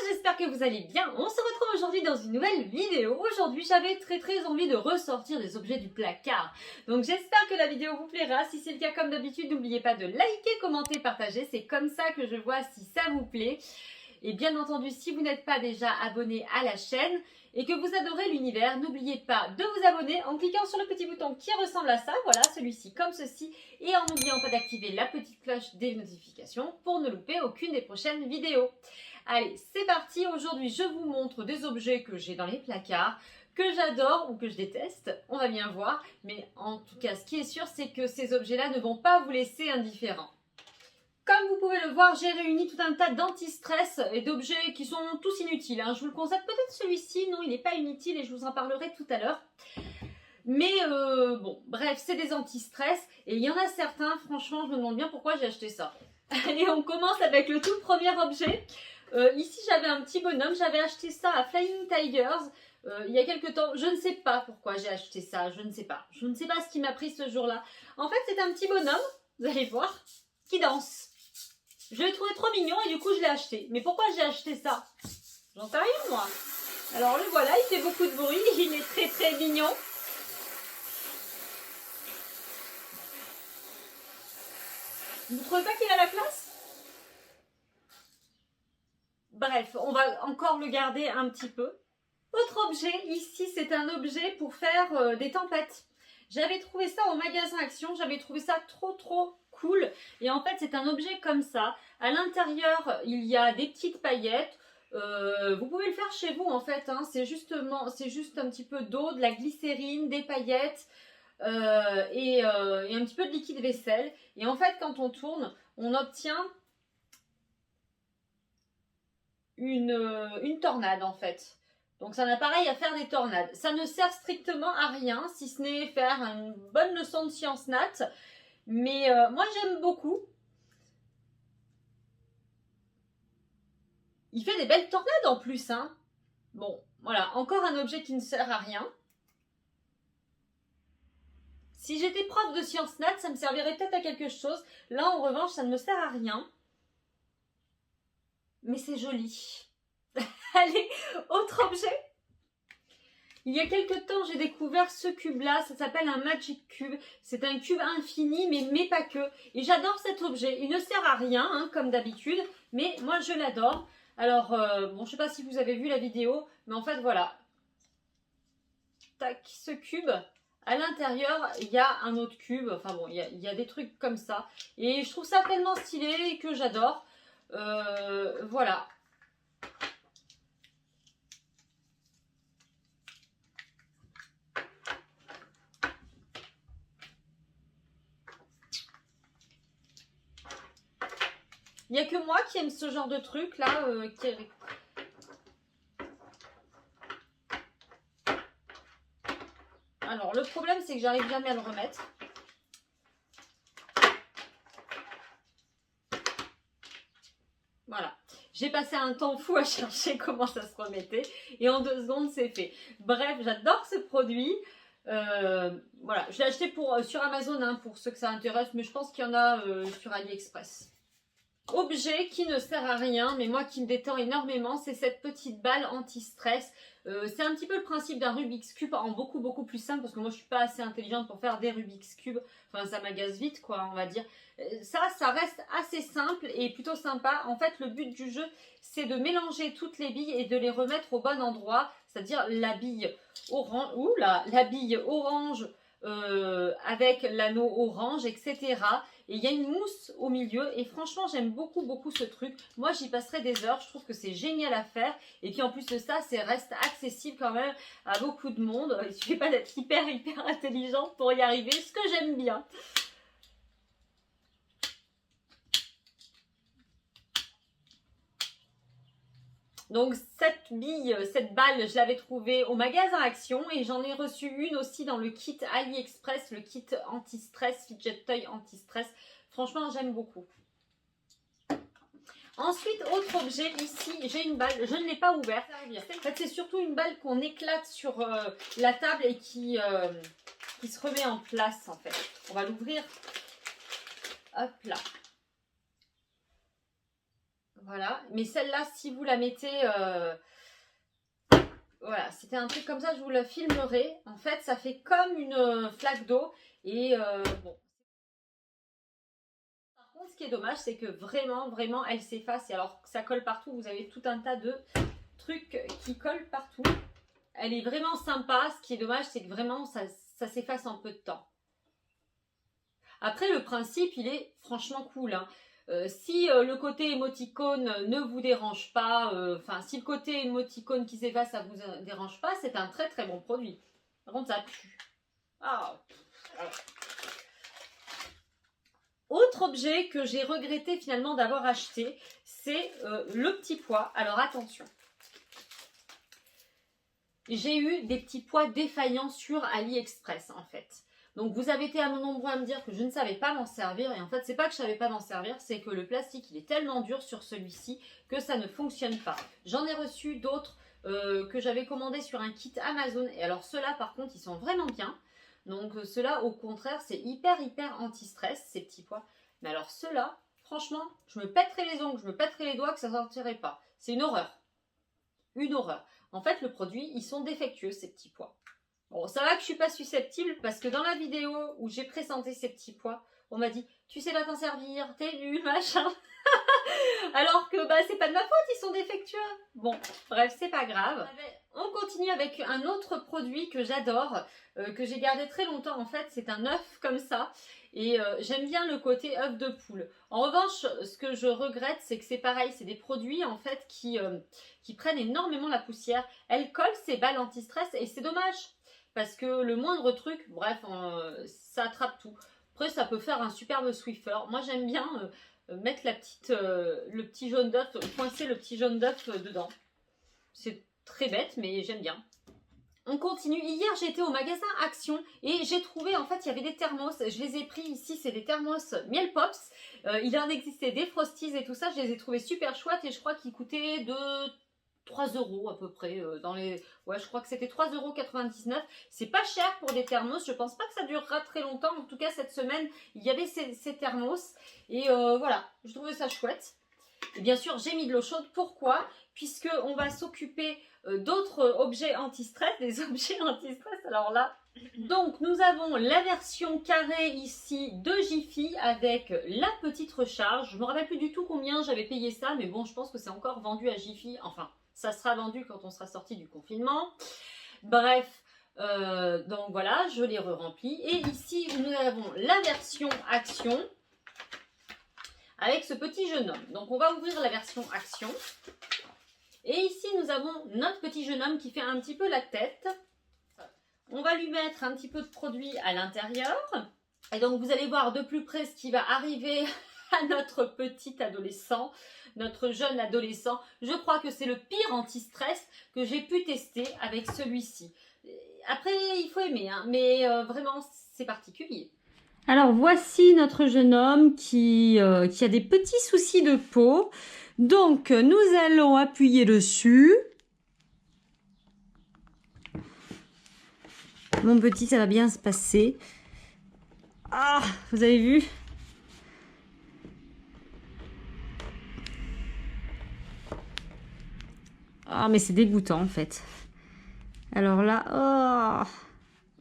j'espère que vous allez bien. On se retrouve aujourd'hui dans une nouvelle vidéo. Aujourd'hui, j'avais très envie de ressortir des objets du placard. Donc j'espère que la vidéo vous plaira. Si c'est le cas, comme d'habitude, n'oubliez pas de liker, commenter, partager. C'est comme ça que je vois si ça vous plaît. Et bien entendu, si vous n'êtes pas déjà abonné à la chaîne et que vous adorez l'univers, n'oubliez pas de vous abonner en cliquant sur le petit bouton qui ressemble à ça, voilà, celui-ci comme ceci, et en n'oubliant pas d'activer la petite cloche des notifications pour ne louper aucune des prochaines vidéos. Allez, c'est parti. Aujourd'hui, je vous montre des objets que j'ai dans les placards, que j'adore ou que je déteste, on va bien voir, mais en tout cas, ce qui est sûr, c'est que ces objets-là ne vont pas vous laisser indifférents. Comme vous pouvez le voir, j'ai réuni tout un tas d'anti-stress et d'objets qui sont tous inutiles. Je vous le conseille, peut-être celui-ci, non, il n'est pas inutile et je vous en parlerai tout à l'heure. Mais bon, bref, c'est des anti-stress et il y en a certains, franchement, je me demande bien pourquoi j'ai acheté ça. Allez, on commence avec le tout premier objet. Ici, j'avais un petit bonhomme, j'avais acheté ça à Flying Tigers il y a quelques temps. Je ne sais pas pourquoi j'ai acheté ça, je ne sais pas. Je ne sais pas ce qui m'a pris ce jour-là. En fait, c'est un petit bonhomme, vous allez voir, qui danse. Je l'ai trouvé trop mignon et du coup je l'ai acheté. Mais pourquoi j'ai acheté ça? J'en sais rien moi. Alors le voilà, il fait beaucoup de bruit, il est très mignon. Vous trouvez pas qu'il a la classe? Bref, on va encore le garder un petit peu. Autre objet, ici c'est un objet pour faire des tempêtes. J'avais trouvé ça au magasin Action, j'avais trouvé ça trop cool. Et en fait, c'est un objet comme ça. À l'intérieur, il y a des petites paillettes. Vous pouvez le faire chez vous en fait. C'est juste un petit peu d'eau, de la glycérine, des paillettes et un petit peu de liquide vaisselle. Et en fait, quand on tourne, on obtient une tornade en fait. Donc c'est un appareil à faire des tornades. Ça ne sert strictement à rien, si ce n'est faire une bonne leçon de sciences nat. Mais moi j'aime beaucoup. Il fait des belles tornades en plus. Bon, voilà, encore un objet qui ne sert à rien. Si j'étais prof de sciences nat, ça me servirait peut-être à quelque chose. Là en revanche, ça ne me sert à rien. Mais c'est joli. Allez, autre objet. Il y a quelques temps, j'ai découvert ce cube-là, ça s'appelle un Magic Cube. C'est un cube infini, mais pas que. Et j'adore cet objet. Il ne sert à rien, comme d'habitude, mais moi je l'adore. Alors, bon, je ne sais pas si vous avez vu la vidéo, mais en fait, voilà. Tac, ce cube, à l'intérieur, il y a un autre cube. Enfin bon, il y a des trucs comme ça. Et je trouve ça tellement stylé que j'adore. Voilà. Il n'y a que moi qui aime ce genre de truc là. Alors le problème c'est que j'arrive jamais à le remettre. Voilà. J'ai passé un temps fou à chercher comment ça se remettait. Et en 2 secondes c'est fait. Bref, j'adore ce produit. Voilà. Je l'ai acheté sur Amazon pour ceux que ça intéresse. Mais je pense qu'il y en a sur AliExpress. Objet qui ne sert à rien, mais moi qui me détend énormément, c'est cette petite balle anti-stress. C'est un petit peu le principe d'un Rubik's Cube en beaucoup plus simple, parce que moi je suis pas assez intelligente pour faire des Rubik's Cube. Enfin ça m'agace vite quoi, on va dire. Ça reste assez simple et plutôt sympa. En fait le but du jeu c'est de mélanger toutes les billes et de les remettre au bon endroit. C'est-à-dire la bille orange, la bille orange avec l'anneau orange, etc. Et il y a une mousse au milieu et franchement j'aime beaucoup ce truc. Moi j'y passerai des heures, je trouve que c'est génial à faire. Et puis en plus de ça, reste accessible quand même à beaucoup de monde. Il ne suffit pas d'être hyper intelligente pour y arriver, ce que j'aime bien. Donc cette balle, je l'avais trouvée au magasin Action et j'en ai reçu une aussi dans le kit AliExpress, le kit anti-stress, fidget toy anti-stress. Franchement, j'aime beaucoup. Ensuite, autre objet, ici, j'ai une balle, je ne l'ai pas ouverte. En fait, c'est surtout une balle qu'on éclate sur la table et qui se remet en place, en fait. On va l'ouvrir. Hop là. Voilà. Mais celle-là, si vous la mettez... Voilà, c'était un truc comme ça, je vous la filmerai. En fait, ça fait comme une flaque d'eau. Et bon. Par contre, ce qui est dommage, c'est que vraiment, elle s'efface. Et alors que ça colle partout, vous avez tout un tas de trucs qui collent partout. Elle est vraiment sympa. Ce qui est dommage, c'est que vraiment, ça s'efface en peu de temps. Après, le principe, il est franchement cool, hein. Si le côté émoticône ne vous dérange pas, si le côté émoticône qui s'efface, ça vous dérange pas, c'est un très très bon produit. Par contre, ça pue. Ah. Autre objet que j'ai regretté finalement d'avoir acheté, c'est le petit pois. Alors attention. J'ai eu des petits pois défaillants sur AliExpress en fait. Donc vous avez été nombreux à me dire que je ne savais pas m'en servir. Et en fait, c'est pas que je savais pas m'en servir, c'est que le plastique, il est tellement dur sur celui-ci que ça ne fonctionne pas. J'en ai reçu d'autres que j'avais commandés sur un kit Amazon. Et alors ceux-là, par contre, ils sont vraiment bien. Donc ceux-là, au contraire, c'est hyper anti-stress, ces petits pois. Mais alors ceux-là, franchement, je me pèterais les ongles, je me pèterais les doigts que ça ne sortirait pas. C'est une horreur. Une horreur. En fait, le produit, ils sont défectueux, ces petits pois. Bon, ça va que je suis pas susceptible parce que dans la vidéo où j'ai présenté ces petits pois, on m'a dit « Tu sais pas t'en servir, t'es nul, machin ». Alors que bah, c'est pas de ma faute, ils sont défectueux. Bon, bref, c'est pas grave. On continue avec un autre produit que j'adore, que j'ai gardé très longtemps. En fait, c'est un œuf comme ça. Et j'aime bien le côté œuf de poule. En revanche, ce que je regrette, c'est que c'est pareil. C'est des produits en fait qui prennent énormément la poussière. Elles collent ces balles anti-stress et c'est dommage. Parce que le moindre truc, bref, ça attrape tout. Après, ça peut faire un superbe Swiffer. Moi, j'aime bien mettre le petit jaune d'œuf, coincer le petit jaune d'œuf dedans. C'est très bête, mais j'aime bien. On continue. Hier, j'étais au magasin Action et j'ai trouvé, en fait, il y avait des thermos. Je les ai pris ici, c'est des thermos Miel Pops. Il en existait des Frosties et tout ça. Je les ai trouvés super chouettes et je crois qu'ils coûtaient de 3 € à peu près. Ouais, je crois que c'était 3,99 €. C'est pas cher pour des thermos. Je pense pas que ça durera très longtemps. En tout cas, cette semaine, il y avait ces thermos. Et voilà, je trouvais ça chouette. Et bien sûr, j'ai mis de l'eau chaude. Pourquoi? Puisqu'on va s'occuper d'autres objets anti-stress, des objets anti-stress. Alors là, donc nous avons la version carrée ici de Jiffy avec la petite recharge. Je ne me rappelle plus du tout combien j'avais payé ça, mais bon, je pense que c'est encore vendu à Jiffy. Enfin, ça sera vendu quand on sera sorti du confinement. Bref, donc voilà, je l'ai re-rempli. Et ici, nous avons la version Action avec ce petit jeune homme. Donc on va ouvrir la version Action. Et ici, nous avons notre petit jeune homme qui fait un petit peu la tête. On va lui mettre un petit peu de produit à l'intérieur. Et donc, vous allez voir de plus près ce qui va arriver à notre petit adolescent, notre jeune adolescent. Je crois que c'est le pire anti-stress que j'ai pu tester avec celui-ci. Après, il faut aimer, hein, mais vraiment, c'est particulier. Alors, voici notre jeune homme qui a des petits soucis de peau. Donc, nous allons appuyer dessus. Mon petit, ça va bien se passer. Ah, vous avez vu? Ah, mais c'est dégoûtant en fait. Alors là, oh,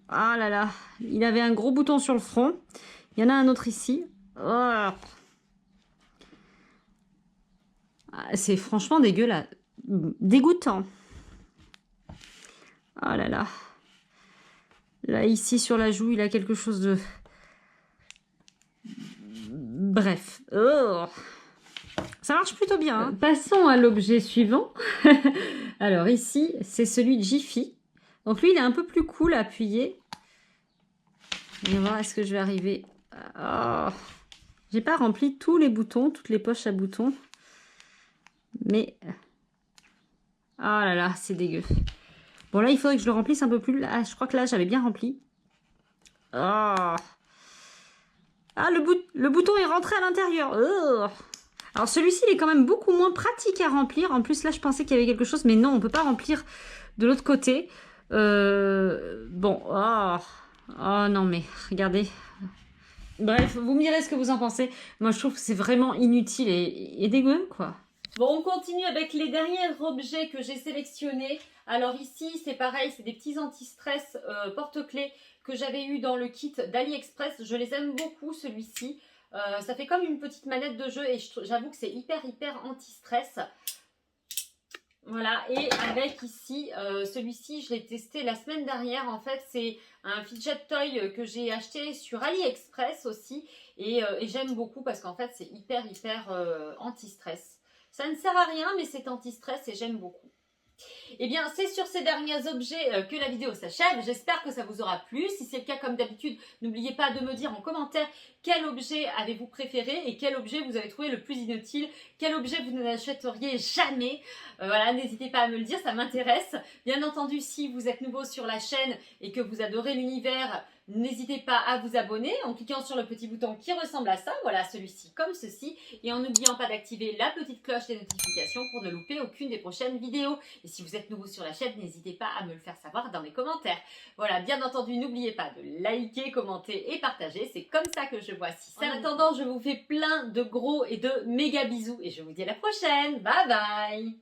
ah là là, il avait un gros bouton sur le front. Il y en a un autre ici. Oh. C'est franchement dégueulasse. Dégoûtant. Oh là là. Là, ici, sur la joue, il a quelque chose de... Bref. Oh. Ça marche plutôt bien. Hein. Passons à l'objet suivant. Alors ici, c'est celui de Jiffy. Donc lui, il est un peu plus cool à appuyer. On va voir, est-ce que je vais arriver... Oh. J'ai pas rempli tous les boutons, toutes les poches à boutons. Mais... Oh là là, c'est dégueu. Bon, là, il faudrait que je le remplisse un peu plus. Ah, je crois que là, j'avais bien rempli. Oh. Ah, le bouton est rentré à l'intérieur. Oh. Alors, celui-ci, il est quand même beaucoup moins pratique à remplir. En plus, là, je pensais qu'il y avait quelque chose. Mais non, on ne peut pas remplir de l'autre côté. Bon. Oh. Oh non, mais regardez. Bref, vous me direz ce que vous en pensez. Moi, je trouve que c'est vraiment inutile et dégueu, quoi. Bon, on continue avec les derniers objets que j'ai sélectionnés. Alors ici, c'est pareil, c'est des petits anti-stress porte-clés que j'avais eu dans le kit d'AliExpress. Je les aime beaucoup, celui-ci. Ça fait comme une petite manette de jeu et j'avoue que c'est hyper anti-stress. Voilà, et avec ici, celui-ci, je l'ai testé la semaine dernière. En fait, c'est un fidget toy que j'ai acheté sur AliExpress aussi. Et j'aime beaucoup parce qu'en fait, c'est hyper anti-stress. Ça ne sert à rien, mais c'est anti-stress et j'aime beaucoup. Et bien, c'est sur ces derniers objets que la vidéo s'achève. J'espère que ça vous aura plu. Si c'est le cas, comme d'habitude, n'oubliez pas de me dire en commentaire quel objet avez-vous préféré et quel objet vous avez trouvé le plus inutile, quel objet vous n'achèteriez jamais. Voilà, n'hésitez pas à me le dire, ça m'intéresse. Bien entendu, si vous êtes nouveau sur la chaîne et que vous adorez l'univers, n'hésitez pas à vous abonner en cliquant sur le petit bouton qui ressemble à ça, voilà, celui-ci comme ceci, et en n'oubliant pas d'activer la petite cloche des notifications pour ne louper aucune des prochaines vidéos. Et si vous êtes nouveau sur la chaîne, n'hésitez pas à me le faire savoir dans les commentaires. Voilà, bien entendu, n'oubliez pas de liker, commenter et partager, c'est comme ça que je vois si ça. En attendant, je vous fais plein de gros et de méga bisous et je vous dis à la prochaine, bye bye.